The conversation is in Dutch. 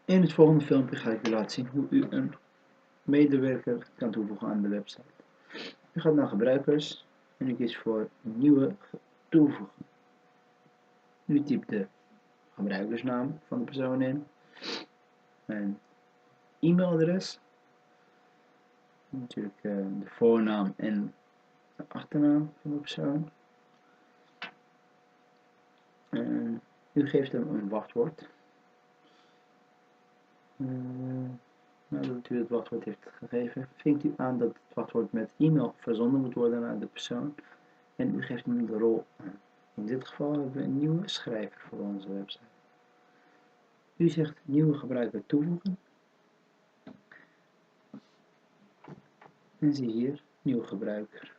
In het volgende filmpje ga ik u laten zien hoe u een medewerker kan toevoegen aan de website. U gaat naar gebruikers en u kiest voor nieuwe toevoegen. U typt de gebruikersnaam van de persoon in, een e-mailadres, natuurlijk de voornaam en de achternaam van de persoon. U geeft hem een wachtwoord. Nadat u het wachtwoord heeft gegeven, vinkt u aan dat het wachtwoord met e-mail verzonden moet worden naar de persoon en u geeft hem de rol aan. In dit geval hebben we een nieuwe schrijver voor onze website. U zegt nieuwe gebruiker toevoegen en zie hier nieuwe gebruiker.